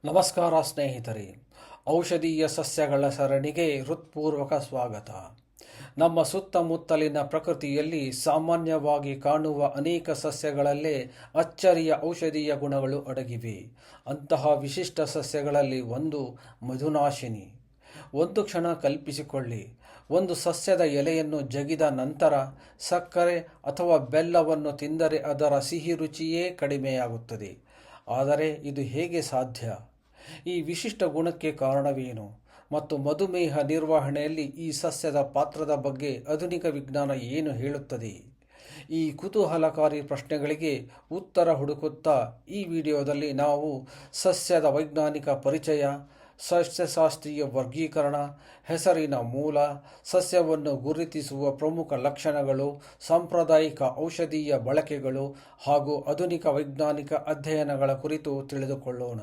ನಮಸ್ಕಾರ ಸ್ನೇಹಿತರೆ. ಔಷಧೀಯ ಸಸ್ಯಗಳ ಸರಣಿಗೆ ಹೃತ್ಪೂರ್ವಕ ಸ್ವಾಗತ. ನಮ್ಮ ಸುತ್ತಮುತ್ತಲಿನ ಪ್ರಕೃತಿಯಲ್ಲಿ ಸಾಮಾನ್ಯವಾಗಿ ಕಾಣುವ ಅನೇಕ ಸಸ್ಯಗಳಲ್ಲೇ ಅಚ್ಚರಿಯ ಔಷಧೀಯ ಗುಣಗಳು ಅಡಗಿವೆ. ಅಂತಹ ವಿಶಿಷ್ಟ ಸಸ್ಯಗಳಲ್ಲಿ ಒಂದು ಮಧುನಾಶಿನಿ. ಒಂದು ಕ್ಷಣ ಕಲ್ಪಿಸಿಕೊಳ್ಳಿ, ಒಂದು ಸಸ್ಯದ ಎಲೆಯನ್ನು ಜಗಿದ ನಂತರ ಸಕ್ಕರೆ ಅಥವಾ ಬೆಲ್ಲವನ್ನು ತಿಂದರೆ ಅದರ ಸಿಹಿ ರುಚಿಯೇ ಕಡಿಮೆಯಾಗುತ್ತದೆ. ಆದರೆ ಇದು ಹೇಗೆ ಸಾಧ್ಯ? ಈ ವಿಶಿಷ್ಟ ಗುಣಕ್ಕೆ ಕಾರಣವೇನು ಮತ್ತು ಮಧುಮೇಹ ನಿರ್ವಹಣೆಯಲ್ಲಿ ಈ ಸಸ್ಯದ ಪಾತ್ರದ ಬಗ್ಗೆ ಆಧುನಿಕ ವಿಜ್ಞಾನ ಏನು ಹೇಳುತ್ತದೆ? ಈ ಕುತೂಹಲಕಾರಿ ಪ್ರಶ್ನೆಗಳಿಗೆ ಉತ್ತರ ಹುಡುಕುತ್ತಾ ಈ ವಿಡಿಯೋದಲ್ಲಿ ನಾವು ಸಸ್ಯದ ವೈಜ್ಞಾನಿಕ ಪರಿಚಯ, ಸಸ್ಯಶಾಸ್ತ್ರೀಯ ವರ್ಗೀಕರಣ, ಹೆಸರಿನ ಮೂಲ, ಸಸ್ಯವನ್ನು ಗುರುತಿಸುವ ಪ್ರಮುಖ ಲಕ್ಷಣಗಳು, ಸಾಂಪ್ರದಾಯಿಕ ಔಷಧೀಯ ಬಳಕೆಗಳು ಹಾಗೂ ಆಧುನಿಕ ವೈಜ್ಞಾನಿಕ ಅಧ್ಯಯನಗಳ ಕುರಿತು ತಿಳಿದುಕೊಳ್ಳೋಣ.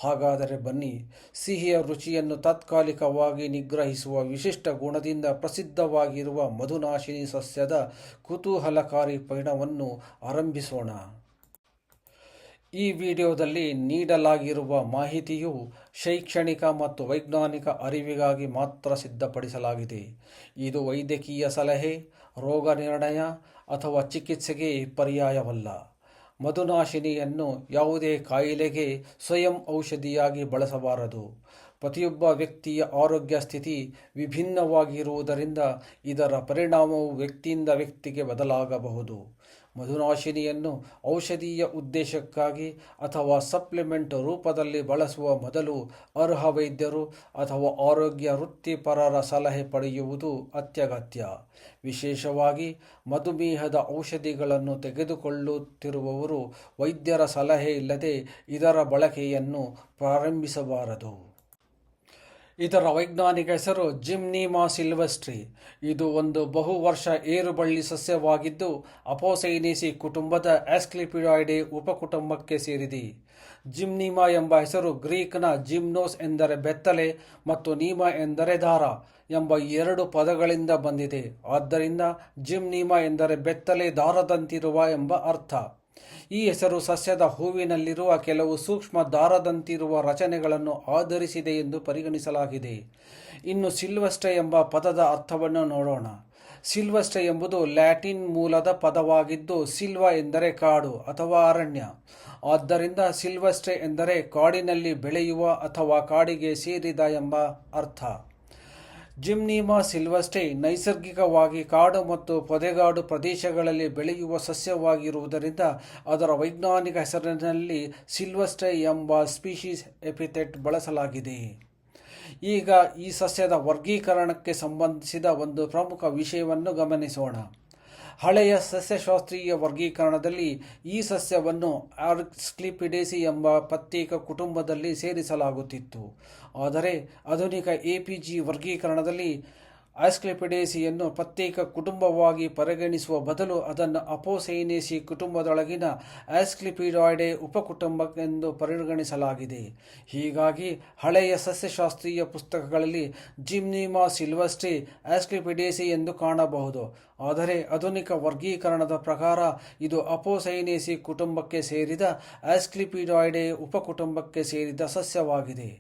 ಹಾಗಾದರೆ ಬನ್ನಿ, ಸಿಹಿಯ ರುಚಿಯನ್ನು ತಾತ್ಕಾಲಿಕವಾಗಿ ನಿಗ್ರಹಿಸುವ ವಿಶಿಷ್ಟ ಗುಣದಿಂದ ಪ್ರಸಿದ್ಧವಾಗಿರುವ ಮಧುನಾಶಿನಿ ಸಸ್ಯದ ಕುತೂಹಲಕಾರಿ ಪಯಣವನ್ನು ಆರಂಭಿಸೋಣ. ಈ ವಿಡಿಯೋದಲ್ಲಿ ನೀಡಲಾಗಿರುವ ಮಾಹಿತಿಯು ಶೈಕ್ಷಣಿಕ ಮತ್ತು ವೈಜ್ಞಾನಿಕ ಅರಿವಿಗಾಗಿ ಮಾತ್ರ ಸಿದ್ಧಪಡಿಸಲಾಗಿದೆ. ಇದು ವೈದ್ಯಕೀಯ ಸಲಹೆ, ರೋಗ ನಿರ್ಣಯ ಅಥವಾ ಚಿಕಿತ್ಸೆಗೆ ಪರ್ಯಾಯವಲ್ಲ. ಮಧುನಾಶಿನಿಯನ್ನು ಯಾವುದೇ ಕಾಯಿಲೆಗೆ ಸ್ವಯಂ ಔಷಧಿಯಾಗಿ ಬಳಸಬಾರದು. ಪ್ರತಿಯೊಬ್ಬ ವ್ಯಕ್ತಿಯ ಆರೋಗ್ಯ ಸ್ಥಿತಿ ವಿಭಿನ್ನವಾಗಿರುವುದರಿಂದ ಇದರ ಪರಿಣಾಮವು ವ್ಯಕ್ತಿಯಿಂದ ವ್ಯಕ್ತಿಗೆ ಬದಲಾಗಬಹುದು. ಮಧುನಾಶಿನಿಯನ್ನು ಔಷಧೀಯ ಉದ್ದೇಶಕ್ಕಾಗಿ ಅಥವಾ ಸಪ್ಲಿಮೆಂಟ್ ರೂಪದಲ್ಲಿ ಬಳಸುವ ಮೊದಲು ಅರ್ಹ ವೈದ್ಯರು ಅಥವಾ ಆರೋಗ್ಯ ವೃತ್ತಿಪರರ ಸಲಹೆ ಪಡೆಯುವುದು ಅತ್ಯಗತ್ಯ. ವಿಶೇಷವಾಗಿ ಮಧುಮೇಹದ ಔಷಧಿಗಳನ್ನು ತೆಗೆದುಕೊಳ್ಳುತ್ತಿರುವವರು ವೈದ್ಯರ ಸಲಹೆ ಇಲ್ಲದೆ ಇದರ ಬಳಕೆಯನ್ನು ಪ್ರಾರಂಭಿಸಬಾರದು. ಇದರ ವೈಜ್ಞಾನಿಕ ಹೆಸರು ಜಿಮ್ನೀಮಾ ಸಿಲ್ವೆಸ್ಟ್ರಿ. ಇದು ಒಂದು ಬಹುವರ್ಷ ಏರುಬಳ್ಳಿ ಸಸ್ಯವಾಗಿದ್ದು ಅಪೋಸೈನೇಸಿ ಕುಟುಂಬದ ಆಸ್ಕ್ಲಿಪಿಡಾಯ್ಡೆ ಉಪಕುಟುಂಬಕ್ಕೆ ಸೇರಿದೆ. ಜಿಮ್ನೀಮಾ ಎಂಬ ಹೆಸರು ಗ್ರೀಕ್ನ ಜಿಮ್ನೋಸ್ ಎಂದರೆ ಬೆತ್ತಲೆ ಮತ್ತು ನೀಮಾ ಎಂದರೆ ದಾರ ಎಂಬ ಎರಡು ಪದಗಳಿಂದ ಬಂದಿದೆ. ಆದ್ದರಿಂದ ಜಿಮ್ನೀಮಾ ಎಂದರೆ ಬೆತ್ತಲೆ ದಾರದಂತಿರುವ ಎಂಬ ಅರ್ಥ. ಈ ಹೆಸರು ಸಸ್ಯದ ಹೂವಿನಲ್ಲಿರುವ ಕೆಲವು ಸೂಕ್ಷ್ಮ ದಾರದಂತಿರುವ ರಚನೆಗಳನ್ನು ಆಧರಿಸಿದೆ ಎಂದು ಪರಿಗಣಿಸಲಾಗಿದೆ. ಇನ್ನು ಸಿಲ್ವೆಸ್ಟ್ರೆ ಎಂಬ ಪದದ ಅರ್ಥವನ್ನು ನೋಡೋಣ. ಸಿಲ್ವೆಸ್ಟ್ರೆ ಎಂಬುದು ಲ್ಯಾಟಿನ್ ಮೂಲದ ಪದವಾಗಿದ್ದು ಸಿಲ್ವಾ ಎಂದರೆ ಕಾಡು ಅಥವಾ ಅರಣ್ಯ. ಆದ್ದರಿಂದ ಸಿಲ್ವೆಸ್ಟ್ರೆ ಎಂದರೆ ಕಾಡಿನಲ್ಲಿ ಬೆಳೆಯುವ ಅಥವಾ ಕಾಡಿಗೆ ಸೇರಿದ ಎಂಬ ಅರ್ಥ. ಜಿಮ್ನೀಮಾ ಸಿಲ್ವೆಸ್ಟ್ರೆ ನೈಸರ್ಗಿಕವಾಗಿ ಕಾಡು ಮತ್ತು ಪೊದೆಗಾಡು ಪ್ರದೇಶಗಳಲ್ಲಿ ಬೆಳೆಯುವ ಸಸ್ಯವಾಗಿರುವುದರಿಂದ ಅದರ ವೈಜ್ಞಾನಿಕ ಹೆಸರಿನಲ್ಲಿ ಸಿಲ್ವೆಸ್ಟ್ರೆ ಎಂಬ ಸ್ಪೀಷೀಸ್ ಎಪಿಥೆಟ್ ಬಳಸಲಾಗಿದೆ. ಈಗ ಈ ಸಸ್ಯದ ವರ್ಗೀಕರಣಕ್ಕೆ ಸಂಬಂಧಿಸಿದ ಒಂದು ಪ್ರಮುಖ ವಿಷಯವನ್ನು ಗಮನಿಸೋಣ. ಹಳೆಯ ಸಸ್ಯಶಾಸ್ತ್ರೀಯ ವರ್ಗೀಕರಣದಲ್ಲಿ ಈ ಸಸ್ಯವನ್ನು ಆಸ್ಕ್ಲಿಪಿಡೇಸಿ ಎಂಬ ಪ್ರತ್ಯೇಕ ಕುಟುಂಬದಲ್ಲಿ ಸೇರಿಸಲಾಗುತ್ತಿತ್ತು. ಆದರೆ ಆಧುನಿಕ ಎಪಿಜಿ ವರ್ಗೀಕರಣದಲ್ಲಿ ಆಸ್ಕ್ಲಿಪಿಡೇಸಿಯನ್ನು ಪ್ರತ್ಯೇಕ ಕುಟುಂಬವಾಗಿ ಪರಿಗಣಿಸುವ ಬದಲು ಅದನ್ನು ಅಪೋಸೈನೇಸಿ ಕುಟುಂಬದೊಳಗಿನ ಆಸ್ಕ್ಲಿಪಿಡಾಯ್ಡೆ ಉಪಕುಟುಂಬ ಎಂದು ಪರಿಗಣಿಸಲಾಗಿದೆ. ಹೀಗಾಗಿ ಹಳೆಯ ಸಸ್ಯಶಾಸ್ತ್ರೀಯ ಪುಸ್ತಕಗಳಲ್ಲಿ ಜಿಮ್ನೀಮಾ ಸಿಲ್ವೆಸ್ಟ್ರೆ ಆಸ್ಕ್ಲಿಪಿಡೇಸಿ ಎಂದು ಕಾಣಬಹುದು. ಆದರೆ ಆಧುನಿಕ ವರ್ಗೀಕರಣದ ಪ್ರಕಾರ ಇದು ಅಪೋಸೈನೇಸಿ ಕುಟುಂಬಕ್ಕೆ ಸೇರಿದ ಆಸ್ಕ್ಲಿಪಿಡಾಯ್ಡೆ ಉಪಕುಟುಂಬಕ್ಕೆ ಸೇರಿದ ಸಸ್ಯವಾಗಿದೆ.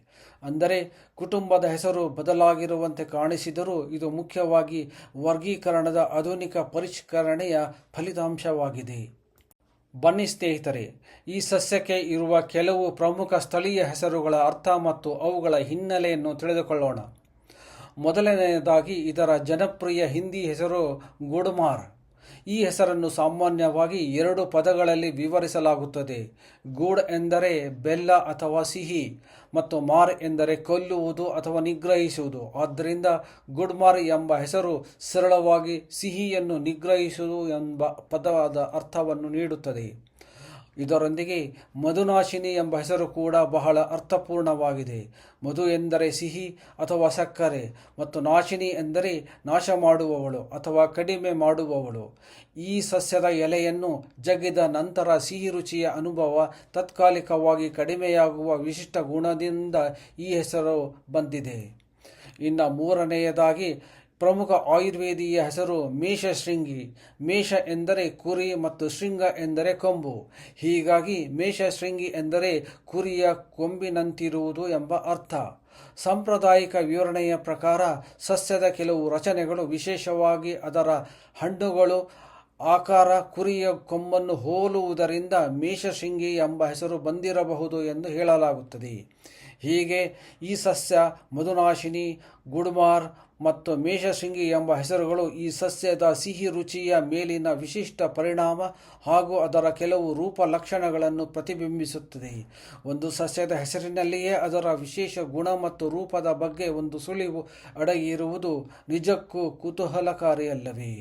ಅಂದರೆ ಕುಟುಂಬದ ಹೆಸರು ಬದಲಾಗಿರುವಂತೆ ಕಾಣಿಸಿದರೂ ಇದು ಮುಖ್ಯವಾಗಿ ವರ್ಗೀಕರಣದ ಆಧುನಿಕ ಪರಿಷ್ಕರಣೆಯ ಫಲಿತಾಂಶವಾಗಿದೆ. ಬನ್ನಿ ಸ್ನೇಹಿತರೆ, ಈ ಸಸ್ಯಕ್ಕೆ ಇರುವ ಕೆಲವು ಪ್ರಮುಖ ಸ್ಥಳೀಯ ಹೆಸರುಗಳ ಅರ್ಥ ಮತ್ತು ಅವುಗಳ ಹಿನ್ನೆಲೆಯನ್ನು ತಿಳಿದುಕೊಳ್ಳೋಣ. ಮೊದಲನೆಯದಾಗಿ ಇದರ ಜನಪ್ರಿಯ ಹಿಂದಿ ಹೆಸರು ಗುಡ್ಮಾರ್. ಈ ಹೆಸರನ್ನು ಸಾಮಾನ್ಯವಾಗಿ ಎರಡು ಪದಗಳಲ್ಲಿ ವಿವರಿಸಲಾಗುತ್ತದೆ. ಗೂಡ್ ಎಂದರೆ ಬೆಲ್ಲ ಅಥವಾ ಸಿಹಿ ಮತ್ತು ಮಾರ್ ಎಂದರೆ ಕೊಲ್ಲುವುದು ಅಥವಾ ನಿಗ್ರಹಿಸುವುದು. ಆದ್ದರಿಂದ ಗುಡ್ಮಾರ್ ಎಂಬ ಹೆಸರು ಸರಳವಾಗಿ ಸಿಹಿಯನ್ನು ನಿಗ್ರಹಿಸುವುದು ಎಂಬ ಪದದ ಅರ್ಥವನ್ನು ನೀಡುತ್ತದೆ. ಇದರೊಂದಿಗೆ ಮಧುನಾಶಿನಿ ಎಂಬ ಹೆಸರು ಕೂಡ ಬಹಳ ಅರ್ಥಪೂರ್ಣವಾಗಿದೆ. ಮಧು ಎಂದರೆ ಸಿಹಿ ಅಥವಾ ಸಕ್ಕರೆ ಮತ್ತು ನಾಶಿನಿ ಎಂದರೆ ನಾಶ ಮಾಡುವವಳು ಅಥವಾ ಕಡಿಮೆ ಮಾಡುವವಳು. ಈ ಸಸ್ಯದ ಎಲೆಯನ್ನು ಜಗಿದ ನಂತರ ಸಿಹಿ ರುಚಿಯ ಅನುಭವ ತಾತ್ಕಾಲಿಕವಾಗಿ ಕಡಿಮೆಯಾಗುವ ವಿಶಿಷ್ಟ ಗುಣದಿಂದ ಈ ಹೆಸರು ಬಂದಿದೆ. ಇನ್ನು ಮೂರನೆಯದಾಗಿ ಪ್ರಮುಖ ಆಯುರ್ವೇದೀಯ ಹೆಸರು ಮೇಷಶೃಂಗಿ. ಮೇಷ ಎಂದರೆ ಕುರಿ ಮತ್ತು ಶೃಂಗ ಎಂದರೆ ಕೊಂಬು. ಹೀಗಾಗಿ ಮೇಷಶೃಂಗಿ ಎಂದರೆ ಕುರಿಯ ಕೊಂಬಿನಂತಿರುವುದು ಎಂಬ ಅರ್ಥ. ಸಾಂಪ್ರದಾಯಿಕ ವಿವರಣೆಯ ಪ್ರಕಾರ ಸಸ್ಯದ ಕೆಲವು ರಚನೆಗಳು, ವಿಶೇಷವಾಗಿ ಅದರ ಹಣ್ಣುಗಳು ಆಕಾರ ಕುರಿಯ ಕೊಂಬನ್ನು ಹೋಲುವುದರಿಂದ ಮೇಷಶೃಂಗಿ ಎಂಬ ಹೆಸರು ಬಂದಿರಬಹುದು ಎಂದು ಹೇಳಲಾಗುತ್ತದೆ. ಹೀಗೆ ಈ ಸಸ್ಯ ಮಧುನಾಶಿನಿ, ಗುಡ್ಮಾರ್ ಮತ್ತು ಮೇಷಶೃಂಗಿ ಎಂಬ ಹೆಸರುಗಳು ಈ ಸಸ್ಯದ ಸಿಹಿ ರುಚಿಯ ಮೇಲಿನ ವಿಶಿಷ್ಟ ಪರಿಣಾಮ ಹಾಗೂ ಅದರ ಕೆಲವು ರೂಪ ಲಕ್ಷಣಗಳನ್ನು ಪ್ರತಿಬಿಂಬಿಸುತ್ತದೆ. ಒಂದು ಸಸ್ಯದ ಹೆಸರಿನಲ್ಲಿಯೇ ಅದರ ವಿಶೇಷ ಗುಣ ಮತ್ತು ರೂಪದ ಬಗ್ಗೆ ಒಂದು ಸುಳಿವು ಅಡಗಿರುವುದು ನಿಜಕ್ಕೂ ಕುತೂಹಲಕಾರಿಯಲ್ಲವೇ?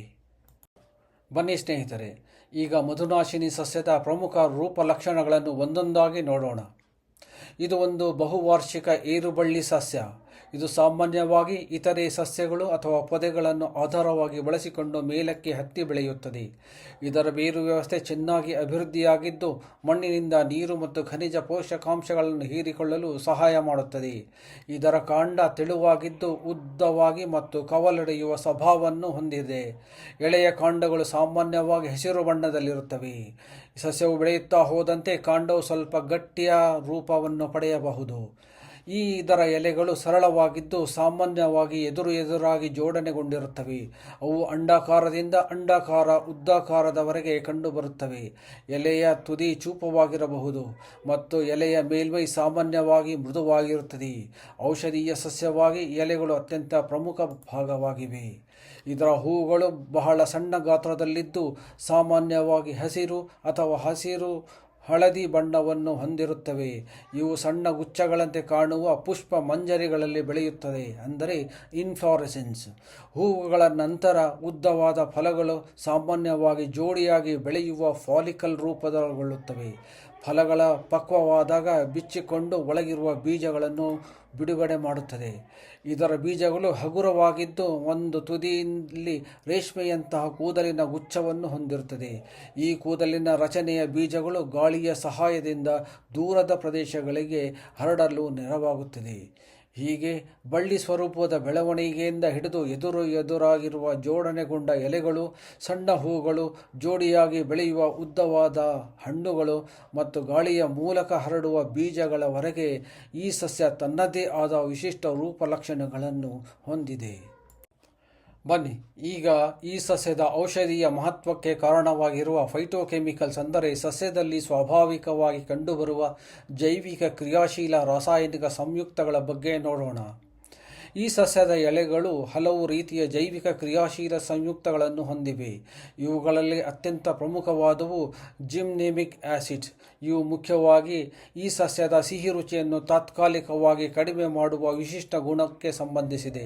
ಬನ್ನಿ ಸ್ನೇಹಿತರೆ, ಈಗ ಮಧುನಾಶಿನಿ ಸಸ್ಯದ ಪ್ರಮುಖ ರೂಪ ಲಕ್ಷಣಗಳನ್ನು ಒಂದೊಂದಾಗಿ ನೋಡೋಣ. ಇದು ಒಂದು ಬಹುವಾರ್ಷಿಕ ಏರುಬಳ್ಳಿ ಸಸ್ಯ. ಇದು ಸಾಮಾನ್ಯವಾಗಿ ಇತರೆ ಸಸ್ಯಗಳು ಅಥವಾ ಪೊದೆಗಳನ್ನು ಆಧಾರವಾಗಿ ಬಳಸಿಕೊಂಡು ಮೇಲಕ್ಕೆ ಹತ್ತಿ ಬೆಳೆಯುತ್ತದೆ. ಇದರ ಬೇರು ವ್ಯವಸ್ಥೆ ಚೆನ್ನಾಗಿ ಅಭಿವೃದ್ಧಿಯಾಗಿದ್ದು ಮಣ್ಣಿನಿಂದ ನೀರು ಮತ್ತು ಖನಿಜ ಪೋಷಕಾಂಶಗಳನ್ನು ಹೀರಿಕೊಳ್ಳಲು ಸಹಾಯ ಮಾಡುತ್ತದೆ. ಇದರ ಕಾಂಡ ತೆಳುವಾಗಿದ್ದು ಉದ್ದವಾಗಿ ಮತ್ತು ಕವಲೊಡೆಯುವ ಸ್ವಭಾವವನ್ನು ಹೊಂದಿದೆ. ಎಳೆಯ ಕಾಂಡಗಳು ಸಾಮಾನ್ಯವಾಗಿ ಹಸಿರು ಬಣ್ಣದಲ್ಲಿರುತ್ತವೆ. ಸಸ್ಯವು ಬೆಳೆಯುತ್ತಾ ಹೋದಂತೆ ಕಾಂಡವು ಸ್ವಲ್ಪ ಗಟ್ಟಿಯ ರೂಪವನ್ನು ಪಡೆಯಬಹುದು. ಇದರ ಎಲೆಗಳು ಸರಳವಾಗಿದ್ದು ಸಾಮಾನ್ಯವಾಗಿ ಎದುರಾಗಿ ಜೋಡಣೆಗೊಂಡಿರುತ್ತವೆ. ಅವು ಅಂಡಾಕಾರದಿಂದ ಅಂಡಾಕಾರ ಉದ್ದಾಕಾರದವರೆಗೆ ಕಂಡುಬರುತ್ತವೆ. ಎಲೆಯ ತುದಿ ಚೂಪವಾಗಿರಬಹುದು ಮತ್ತು ಎಲೆಯ ಮೇಲ್ಮೈ ಸಾಮಾನ್ಯವಾಗಿ ಮೃದುವಾಗಿರುತ್ತದೆ. ಔಷಧೀಯ ಸಸ್ಯವಾಗಿ ಎಲೆಗಳು ಅತ್ಯಂತ ಪ್ರಮುಖ ಭಾಗವಾಗಿವೆ. ಇದರ ಹೂಗಳು ಬಹಳ ಸಣ್ಣ ಗಾತ್ರದಲ್ಲಿದ್ದು ಸಾಮಾನ್ಯವಾಗಿ ಹಸಿರು ಅಥವಾ ಹಸಿರು ಹಳದಿ ಬಣ್ಣವನ್ನು ಹೊಂದಿರುತ್ತವೆ. ಇವು ಸಣ್ಣ ಗುಚ್ಛಗಳಂತೆ ಕಾಣುವ ಪುಷ್ಪ ಮಂಜರಿಗಳಲ್ಲಿ ಬೆಳೆಯುತ್ತದೆ, ಅಂದರೆ ಇನ್ಫ್ಲಾರೆಸೆನ್ಸ್. ಹೂವುಗಳ ನಂತರ ಉದ್ದವಾದ ಫಲಗಳು ಸಾಮಾನ್ಯವಾಗಿ ಜೋಡಿಯಾಗಿ ಬೆಳೆಯುವ ಫಾಲಿಕಲ್ ರೂಪಗೊಳ್ಳುತ್ತವೆ. ಫಲಗಳ ಪಕ್ವವಾದಾಗ ಬಿಚ್ಚಿಕೊಂಡು ಒಳಗಿರುವ ಬೀಜಗಳನ್ನು ಬಿಡುಗಡೆ ಮಾಡುತ್ತದೆ. ಇದರ ಬೀಜಗಳು ಹಗುರವಾಗಿದ್ದು ಒಂದು ತುದಿಯಲ್ಲಿ ರೇಷ್ಮೆಯಂತಹ ಕೂದಲಿನ ಗುಚ್ಛವನ್ನು ಹೊಂದಿರುತ್ತದೆ. ಈ ಕೂದಲಿನ ರಚನೆಯ ಬೀಜಗಳು ಗಾಳಿಯ ಸಹಾಯದಿಂದ ದೂರದ ಪ್ರದೇಶಗಳಿಗೆ ಹರಡಲು ನೆರವಾಗುತ್ತದೆ. ಹೀಗೆ ಬಳ್ಳಿ ಸ್ವರೂಪದ ಬೆಳವಣಿಗೆಯಿಂದ ಹಿಡಿದು ಎದುರಾಗಿರುವ ಜೋಡಣೆಗೊಂಡ ಎಲೆಗಳು, ಸಣ್ಣ ಹೂಗಳು, ಜೋಡಿಯಾಗಿ ಬೆಳೆಯುವ ಉದ್ದವಾದ ಹಣ್ಣುಗಳು ಮತ್ತು ಗಾಳಿಯ ಮೂಲಕ ಹರಡುವ ಬೀಜಗಳವರೆಗೆ ಈ ಸಸ್ಯ ತನ್ನದೇ ಆದ ವಿಶಿಷ್ಟ ರೂಪಲಕ್ಷಣಗಳನ್ನು ಹೊಂದಿದೆ. ಬನ್ನಿ ಈಗ ಈ ಸಸ್ಯದ ಔಷಧೀಯ ಮಹತ್ವಕ್ಕೆ ಕಾರಣವಾಗಿರುವ ಫೈಟೋಕೆಮಿಕಲ್ಸ್, ಅಂದರೆ ಸಸ್ಯದಲ್ಲಿ ಸ್ವಾಭಾವಿಕವಾಗಿ ಕಂಡುಬರುವ ಜೈವಿಕ ಕ್ರಿಯಾಶೀಲ ರಾಸಾಯನಿಕ ಸಂಯುಕ್ತಗಳ ಬಗ್ಗೆ ನೋಡೋಣ. ಈ ಸಸ್ಯದ ಎಲೆಗಳು ಹಲವು ರೀತಿಯ ಜೈವಿಕ ಕ್ರಿಯಾಶೀಲ ಸಂಯುಕ್ತಗಳನ್ನು ಹೊಂದಿವೆ. ಇವುಗಳಲ್ಲಿ ಅತ್ಯಂತ ಪ್ರಮುಖವಾದವು ಜಿಮ್ನೇಮಿಕ್ ಆಸಿಡ್. ಇವು ಮುಖ್ಯವಾಗಿ ಈ ಸಸ್ಯದ ಸಿಹಿ ರುಚಿಯನ್ನು ತಾತ್ಕಾಲಿಕವಾಗಿ ಕಡಿಮೆ ಮಾಡುವ ವಿಶಿಷ್ಟ ಗುಣಕ್ಕೆ ಸಂಬಂಧಿಸಿದೆ.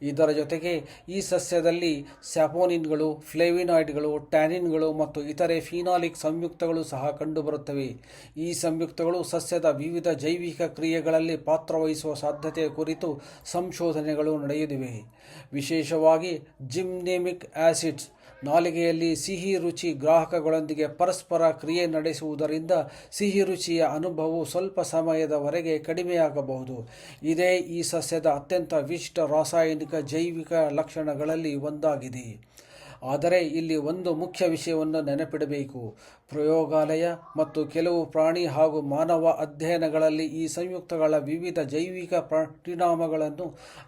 ಇದರ ಜೊತೆಗೆ ಈ ಸಸ್ಯದಲ್ಲಿ ಸ್ಯಾಪೋನಿನ್ಗಳು, ಫ್ಲೇವಿನಾಯ್ಡ್ಗಳು, ಟ್ಯಾನಿನ್ಗಳು ಮತ್ತು ಇತರೆ ಫಿನಾಲಿಕ್ ಸಂಯುಕ್ತಗಳು ಸಹ ಕಂಡುಬರುತ್ತವೆ. ಈ ಸಂಯುಕ್ತಗಳು ಸಸ್ಯದ ವಿವಿಧ ಜೈವಿಕ ಕ್ರಿಯೆಗಳಲ್ಲಿ ಪಾತ್ರವಹಿಸುವ ಸಾಧ್ಯತೆಯ ಕುರಿತು ಸಂಶೋಧನೆಗಳು ನಡೆಯುತ್ತಿವೆ. ವಿಶೇಷವಾಗಿ ಜಿಮ್ನೇಮಿಕ್ ಆಸಿಡ್ಸ್ ನಾಲಿಗೆಯಲ್ಲಿ ಸಿಹಿ ರುಚಿ ಗ್ರಾಹಕಗಳೊಂದಿಗೆ ಪರಸ್ಪರ ಕ್ರಿಯೆ ನಡೆಸುವುದರಿಂದ ಸಿಹಿ ರುಚಿಯ ಅನುಭವವು ಸ್ವಲ್ಪ ಸಮಯದವರೆಗೆ ಕಡಿಮೆಯಾಗಬಹುದು. ಇದೇ ಈ ಸಸ್ಯದ ಅತ್ಯಂತ ವಿಶಿಷ್ಟ ರಾಸಾಯನಿಕ ಜೈವಿಕ ಲಕ್ಷಣಗಳಲ್ಲಿ ಒಂದಾಗಿದೆ. ಆದರೆ ಇಲ್ಲಿ ಒಂದು ಮುಖ್ಯ ವಿಷಯವನ್ನು ನೆನಪಿಡಬೇಕು. ಪ್ರಯೋಗಾಲಯ ಮತ್ತು ಕೆಲವು ಪ್ರಾಣಿ ಹಾಗೂ ಮಾನವ ಅಧ್ಯಯನಗಳಲ್ಲಿ ಈ ಸಂಯುಕ್ತಗಳ ವಿವಿಧ ಜೈವಿಕ ಪರಿಣಾಮಗಳನ್ನು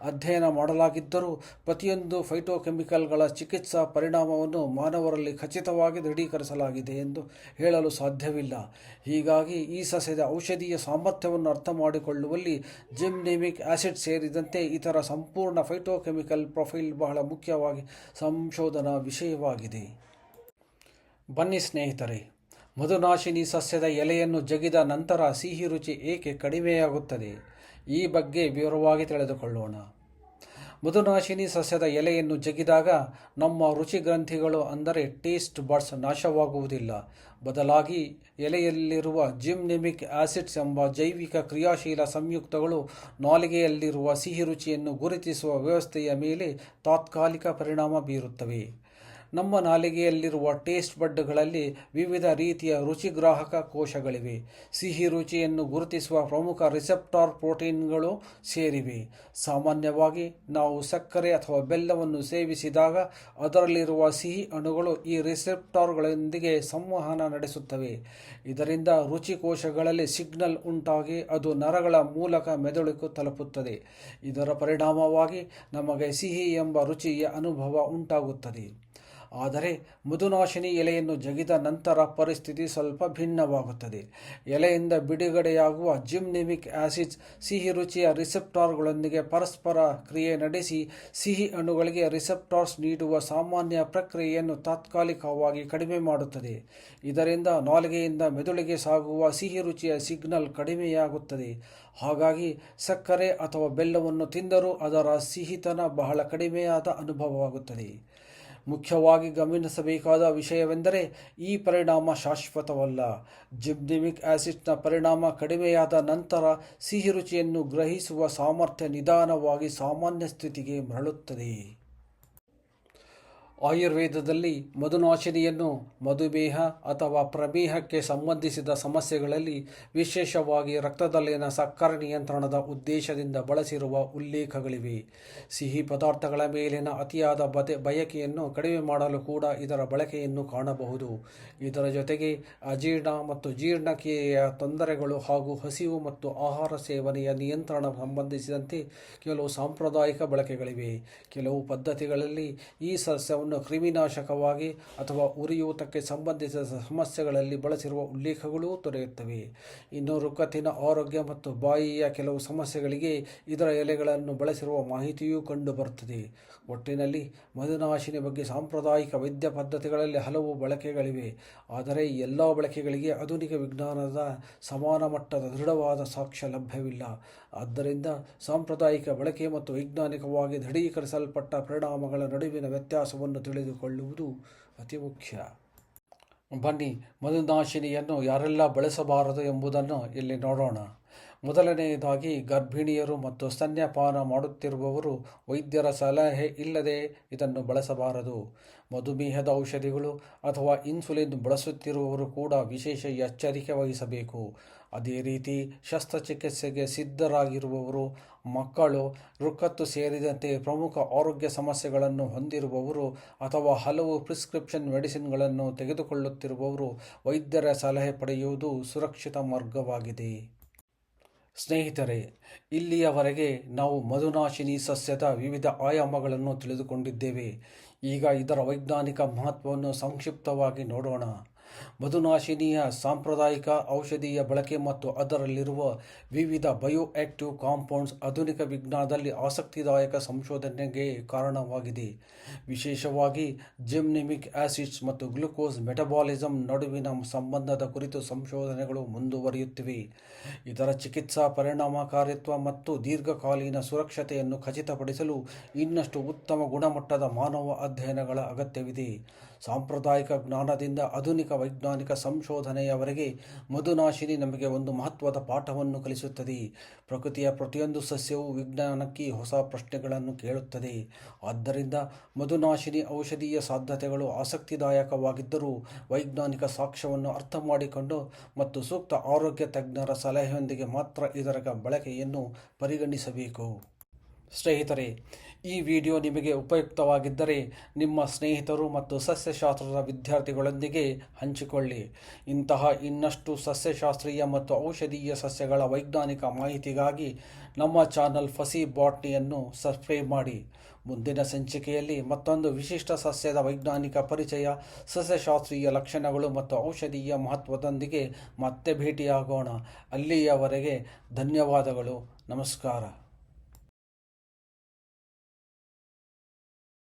ಅಧ್ಯಯನ ಮಾಡಲಾಗಿದ್ದರೂ ಪ್ರತಿಯೊಂದು ಫೈಟೋಕೆಮಿಕಲ್ಗಳ ಚಿಕಿತ್ಸಾ ಪರಿಣಾಮವನ್ನು ಮಾನವರಲ್ಲಿ ಖಚಿತವಾಗಿ ದೃಢೀಕರಿಸಲಾಗಿದೆ ಎಂದು ಹೇಳಲು ಸಾಧ್ಯವಿಲ್ಲ. ಹೀಗಾಗಿ ಈ ಸಸ್ಯದ ಔಷಧೀಯ ಸಾಮರ್ಥ್ಯವನ್ನು ಅರ್ಥ ಮಾಡಿಕೊಳ್ಳುವಲ್ಲಿ ಜಿಮ್ನೇಮಿಕ್ ಆಸಿಡ್ ಸೇರಿದಂತೆ ಇತರ ಸಂಪೂರ್ಣ ಫೈಟೋಕೆಮಿಕಲ್ ಪ್ರೊಫೈಲ್ ಬಹಳ ಮುಖ್ಯವಾಗಿ ಸಂಶೋಧನಾ ವಿಷಯವಾಗಿದೆ. ಬನ್ನಿ ಸ್ನೇಹಿತರೆ, ಮಧುನಾಶಿನಿ ಸಸ್ಯದ ಎಲೆಯನ್ನು ಜಗಿದ ನಂತರ ಸಿಹಿ ರುಚಿ ಏಕೆ ಕಡಿಮೆಯಾಗುತ್ತದೆ ಈ ಬಗ್ಗೆ ವಿವರವಾಗಿ ತಿಳಿದುಕೊಳ್ಳೋಣ. ಮಧುನಾಶಿನಿ ಸಸ್ಯದ ಎಲೆಯನ್ನು ಜಗಿದಾಗ ನಮ್ಮ ರುಚಿ ಗ್ರಂಥಿಗಳು, ಅಂದರೆ ಟೇಸ್ಟ್ ಬಡ್ಸ್ ನಾಶವಾಗುವುದಿಲ್ಲ. ಬದಲಾಗಿ ಎಲೆಯಲ್ಲಿರುವ ಜಿಮ್ನೆಮಿಕ್ ಆಸಿಡ್ಸ್ ಎಂಬ ಜೈವಿಕ ಕ್ರಿಯಾಶೀಲ ಸಂಯುಕ್ತಗಳು ನಾಲಿಗೆಯಲ್ಲಿರುವ ಸಿಹಿ ರುಚಿಯನ್ನು ಗುರುತಿಸುವ ವ್ಯವಸ್ಥೆಯ ಮೇಲೆ ತಾತ್ಕಾಲಿಕ ಪರಿಣಾಮ ಬೀರುತ್ತವೆ. ನಮ್ಮ ನಾಲಿಗೆಯಲ್ಲಿರುವ ಟೇಸ್ಟ್ ಬಡ್ಗಳಲ್ಲಿ ವಿವಿಧ ರೀತಿಯ ರುಚಿಗ್ರಾಹಕ ಕೋಶಗಳಿವೆ. ಸಿಹಿ ರುಚಿಯನ್ನು ಗುರುತಿಸುವ ಪ್ರಮುಖ ರಿಸೆಪ್ಟಾರ್ ಪ್ರೋಟೀನ್ಗಳು ಸೇರಿವೆ. ಸಾಮಾನ್ಯವಾಗಿ ನಾವು ಸಕ್ಕರೆ ಅಥವಾ ಬೆಲ್ಲವನ್ನು ಸೇವಿಸಿದಾಗ ಅದರಲ್ಲಿರುವ ಸಿಹಿ ಅಣುಗಳು ಈ ರಿಸೆಪ್ಟಾರ್ಗಳೊಂದಿಗೆ ಸಂವಹನ ನಡೆಸುತ್ತವೆ. ಇದರಿಂದ ರುಚಿ ಕೋಶಗಳಲ್ಲಿ ಸಿಗ್ನಲ್ ಉಂಟಾಗಿ ಅದು ನರಗಳ ಮೂಲಕ ಮೆದುಳಿಗೆ ತಲುಪುತ್ತದೆ. ಇದರ ಪರಿಣಾಮವಾಗಿ ನಮಗೆ ಸಿಹಿ ಎಂಬ ರುಚಿಯ ಅನುಭವ ಉಂಟಾಗುತ್ತದೆ. ಆದರೆ ಮಧುನಾಶಿನಿ ಎಲೆಯನ್ನು ಜಗಿದ ನಂತರ ಪರಿಸ್ಥಿತಿ ಸ್ವಲ್ಪ ಭಿನ್ನವಾಗುತ್ತದೆ. ಎಲೆಯಿಂದ ಬಿಡುಗಡೆಯಾಗುವ ಜಿಮ್ನಿಮಿಕ್ ಆಸಿಡ್ಸ್ ಸಿಹಿ ರುಚಿಯ ರಿಸೆಪ್ಟಾರ್ಗಳೊಂದಿಗೆ ಪರಸ್ಪರ ಕ್ರಿಯೆ ನಡೆಸಿ ಸಿಹಿ ಅಣುಗಳಿಗೆ ರಿಸೆಪ್ಟಾರ್ಸ್ ನೀಡುವ ಸಾಮಾನ್ಯ ಪ್ರಕ್ರಿಯೆಯನ್ನು ತಾತ್ಕಾಲಿಕವಾಗಿ ಕಡಿಮೆ ಮಾಡುತ್ತದೆ. ಇದರಿಂದ ನಾಲಿಗೆಯಿಂದ ಮೆದುಳಿಗೆ ಸಾಗುವ ಸಿಹಿ ರುಚಿಯ ಸಿಗ್ನಲ್ ಕಡಿಮೆಯಾಗುತ್ತದೆ. ಹಾಗಾಗಿ ಸಕ್ಕರೆ ಅಥವಾ ಬೆಲ್ಲವನ್ನು ತಿಂದರೂ ಅದರ ಸಿಹಿತನ ಬಹಳ ಕಡಿಮೆಯಾದ ಅನುಭವವಾಗುತ್ತದೆ. ಮುಖ್ಯವಾಗಿ ಗಮನಿಸಬೇಕಾದ ವಿಷಯವೆಂದರೆ ಈ ಪರಿಣಾಮ ಶಾಶ್ವತವಲ್ಲ. ಜಿಮ್ನಿಮಿಕ್ ಆಸಿಡ್ನ ಪರಿಣಾಮ ಕಡಿಮೆಯಾದ ನಂತರ ಸಿಹಿ ರುಚಿಯನ್ನು ಗ್ರಹಿಸುವ ಸಾಮರ್ಥ್ಯ ನಿಧಾನವಾಗಿ ಸಾಮಾನ್ಯ ಸ್ಥಿತಿಗೆ ಮರಳುತ್ತದೆ. ಆಯುರ್ವೇದದಲ್ಲಿ ಮಧುನಾಶಿನಿಯನ್ನು ಮಧುಮೇಹ ಅಥವಾ ಪ್ರಮೇಹಕ್ಕೆ ಸಂಬಂಧಿಸಿದ ಸಮಸ್ಯೆಗಳಲ್ಲಿ, ವಿಶೇಷವಾಗಿ ರಕ್ತದಲ್ಲಿನ ಸಕ್ಕರೆ ನಿಯಂತ್ರಣದ ಉದ್ದೇಶದಿಂದ ಬಳಸಿರುವ ಉಲ್ಲೇಖಗಳಿವೆ. ಸಿಹಿ ಪದಾರ್ಥಗಳ ಮೇಲಿನ ಅತಿಯಾದ ಬಯಕೆಯನ್ನು ಕಡಿಮೆ ಮಾಡಲು ಕೂಡ ಇದರ ಬಳಕೆಯನ್ನು ಕಾಣಬಹುದು. ಇದರ ಜೊತೆಗೆ ಅಜೀರ್ಣ ಮತ್ತು ಜೀರ್ಣಕ್ರಿಯೆಯ ತೊಂದರೆಗಳು ಹಾಗೂ ಹಸಿವು ಮತ್ತು ಆಹಾರ ಸೇವನೆಯ ನಿಯಂತ್ರಣ ಸಂಬಂಧಿಸಿದಂತೆ ಕೆಲವು ಸಾಂಪ್ರದಾಯಿಕ ಬಳಕೆಗಳಿವೆ. ಕೆಲವು ಪದ್ಧತಿಗಳಲ್ಲಿ ಈ ಸಸ್ಯವನ್ನು ಕ್ರಿಮಿನಾಶಕವಾಗಿ ಅಥವಾ ಉರಿಯೂತಕ್ಕೆ ಸಂಬಂಧಿಸಿದ ಸಮಸ್ಯೆಗಳಲ್ಲಿ ಬಳಸಿರುವ ಉಲ್ಲೇಖಗಳೂ ದೊರೆಯುತ್ತವೆ. ಇನ್ನು ರುಕ್ಕತ್ತಿನ ಆರೋಗ್ಯ ಮತ್ತು ಬಾಯಿಯ ಕೆಲವು ಸಮಸ್ಯೆಗಳಿಗೆ ಇದರ ಎಲೆಗಳನ್ನು ಬಳಸಿರುವ ಮಾಹಿತಿಯೂ ಕಂಡುಬರುತ್ತದೆ. ಒಟ್ಟಿನಲ್ಲಿ ಮಧುನಾಶಿನಿ ಬಗ್ಗೆ ಸಾಂಪ್ರದಾಯಿಕ ವೈದ್ಯ ಪದ್ಧತಿಗಳಲ್ಲಿ ಹಲವು ಬಳಕೆಗಳಿವೆ. ಆದರೆ ಈ ಎಲ್ಲ ಬಳಕೆಗಳಿಗೆ ಆಧುನಿಕ ವಿಜ್ಞಾನದ ಸಮಾನ ಮಟ್ಟದ ದೃಢವಾದ ಸಾಕ್ಷ್ಯ ಲಭ್ಯವಿಲ್ಲ. ಆದ್ದರಿಂದ ಸಾಂಪ್ರದಾಯಿಕ ಬಳಕೆ ಮತ್ತು ವೈಜ್ಞಾನಿಕವಾಗಿ ದೃಢೀಕರಿಸಲ್ಪಟ್ಟ ಪರಿಣಾಮಗಳ ನಡುವಿನ ವ್ಯತ್ಯಾಸವನ್ನು ತಿಳಿದುಕೊಳ್ಳುವುದು ಅತಿ ಮುಖ್ಯ. ಬನ್ನಿ, ಮಧುನಾಶಿನಿಯನ್ನು ಯಾರೆಲ್ಲ ಬಳಸಬಾರದು ಎಂಬುದನ್ನು ಇಲ್ಲಿ ನೋಡೋಣ. ಮೊದಲನೆಯದಾಗಿ, ಗರ್ಭಿಣಿಯರು ಮತ್ತು ಸ್ತನ್ಯಪಾನ ಮಾಡುತ್ತಿರುವವರು ವೈದ್ಯರ ಸಲಹೆ ಇಲ್ಲದೆ ಇದನ್ನು ಬಳಸಬಾರದು. ಮಧುಮೇಹದ ಔಷಧಿಗಳು ಅಥವಾ ಇನ್ಸುಲಿನ್ ಬಳಸುತ್ತಿರುವವರು ಕೂಡ ವಿಶೇಷ ಎಚ್ಚರಿಕೆ ವಹಿಸಬೇಕು. ಅದೇ ರೀತಿ ಶಸ್ತ್ರಚಿಕಿತ್ಸೆಗೆ ಸಿದ್ಧರಾಗಿರುವವರು, ಮಕ್ಕಳು, ರುಕ್ಕತ್ತು ಸೇರಿದಂತೆ ಪ್ರಮುಖ ಆರೋಗ್ಯ ಸಮಸ್ಯೆಗಳನ್ನು ಹೊಂದಿರುವವರು ಅಥವಾ ಹಲವು ಪ್ರಿಸ್ಕ್ರಿಪ್ಷನ್ ಮೆಡಿಸಿನ್ಗಳನ್ನು ತೆಗೆದುಕೊಳ್ಳುತ್ತಿರುವವರು ವೈದ್ಯರ ಸಲಹೆ ಪಡೆಯುವುದು ಸುರಕ್ಷಿತ ಮಾರ್ಗವಾಗಿದೆ. ಸ್ನೇಹಿತರೆ, ಇಲ್ಲಿಯವರೆಗೆ ನಾವು ಮಧುನಾಶಿನಿ ಸಸ್ಯದ ವಿವಿಧ ಆಯಾಮಗಳನ್ನು ತಿಳಿದುಕೊಂಡಿದ್ದೇವೆ. ಈಗ ಇದರ ವೈಜ್ಞಾನಿಕ ಮಹತ್ವವನ್ನು ಸಂಕ್ಷಿಪ್ತವಾಗಿ ನೋಡೋಣ. ಮಧುನಾಶಿನಿಯ ಸಾಂಪ್ರದಾಯಿಕ ಔಷಧೀಯ ಬಳಕೆ ಮತ್ತು ಅದರಲ್ಲಿರುವ ವಿವಿಧ ಬಯೋಆಕ್ಟಿವ್ ಕಾಂಪೌಂಡ್ಸ್ ಆಧುನಿಕ ವಿಜ್ಞಾನದಲ್ಲಿ ಆಸಕ್ತಿದಾಯಕ ಸಂಶೋಧನೆಗೆ ಕಾರಣವಾಗಿದೆ. ವಿಶೇಷವಾಗಿ ಜಿಮ್ನಿಮಿಕ್ ಆಸಿಡ್ಸ್ ಮತ್ತು ಗ್ಲೂಕೋಸ್ ಮೆಟಬಾಲಿಸಮ್ ನಡುವಿನ ಸಂಬಂಧದ ಕುರಿತು ಸಂಶೋಧನೆಗಳು ಮುಂದುವರಿಯುತ್ತಿವೆ. ಇದರ ಚಿಕಿತ್ಸಾ ಪರಿಣಾಮಕಾರಿತ್ವ ಮತ್ತು ದೀರ್ಘಕಾಲೀನ ಸುರಕ್ಷತೆಯನ್ನು ಖಚಿತಪಡಿಸಲು ಇನ್ನಷ್ಟು ಉತ್ತಮ ಗುಣಮಟ್ಟದ ಮಾನವ ಅಧ್ಯಯನಗಳ ಅಗತ್ಯವಿದೆ. ಸಾಂಪ್ರದಾಯಿಕ ಜ್ಞಾನದಿಂದ ಆಧುನಿಕ ವೈಜ್ಞಾನಿಕ ಸಂಶೋಧನೆಯವರೆಗೆ ಮಧುನಾಶಿನಿ ನಮಗೆ ಒಂದು ಮಹತ್ವದ ಪಾಠವನ್ನು ಕಲಿಸುತ್ತದೆ. ಪ್ರಕೃತಿಯ ಪ್ರತಿಯೊಂದು ಸಸ್ಯವು ವಿಜ್ಞಾನಕ್ಕೆ ಹೊಸ ಪ್ರಶ್ನೆಗಳನ್ನು ಕೇಳುತ್ತದೆ. ಆದ್ದರಿಂದ ಮಧುನಾಶಿನಿ ಔಷಧೀಯ ಸಾಧ್ಯತೆಗಳು ಆಸಕ್ತಿದಾಯಕವಾಗಿದ್ದರೂ ವೈಜ್ಞಾನಿಕ ಸಾಕ್ಷ್ಯವನ್ನು ಅರ್ಥ ಮಾಡಿಕೊಂಡು ಮತ್ತು ಸೂಕ್ತ ಆರೋಗ್ಯ ತಜ್ಞರ ಸಲಹೆಯೊಂದಿಗೆ ಮಾತ್ರ ಇದರ ಬಳಕೆಯನ್ನು ಪರಿಗಣಿಸಬೇಕು. ಸ್ನೇಹಿತರೆ, ಈ ವಿಡಿಯೋ ನಿಮಗೆ ಉಪಯುಕ್ತವಾಗಿದ್ದರೆ ನಿಮ್ಮ ಸ್ನೇಹಿತರು ಮತ್ತು ಸಸ್ಯಶಾಸ್ತ್ರದ ವಿದ್ಯಾರ್ಥಿಗಳೊಂದಿಗೆ ಹಂಚಿಕೊಳ್ಳಿ. ಇಂತಹ ಇನ್ನಷ್ಟು ಸಸ್ಯಶಾಸ್ತ್ರೀಯ ಮತ್ತು ಔಷಧೀಯ ಸಸ್ಯಗಳ ವೈಜ್ಞಾನಿಕ ಮಾಹಿತಿಗಾಗಿ ನಮ್ಮ ಚಾನಲ್ ಫಸಿ ಬಾಟ್ನಿಯನ್ನು ಸಬ್ಸ್ಕ್ರೈಬ್ ಮಾಡಿ. ಮುಂದಿನ ಸಂಚಿಕೆಯಲ್ಲಿ ಮತ್ತೊಂದು ವಿಶಿಷ್ಟ ಸಸ್ಯದ ವೈಜ್ಞಾನಿಕ ಪರಿಚಯ, ಸಸ್ಯಶಾಸ್ತ್ರೀಯ ಲಕ್ಷಣಗಳು ಮತ್ತು ಔಷಧೀಯ ಮಹತ್ವದೊಂದಿಗೆ ಮತ್ತೆ ಭೇಟಿಯಾಗೋಣ. ಅಲ್ಲಿಯವರೆಗೆ ಧನ್ಯವಾದಗಳು. ನಮಸ್ಕಾರ.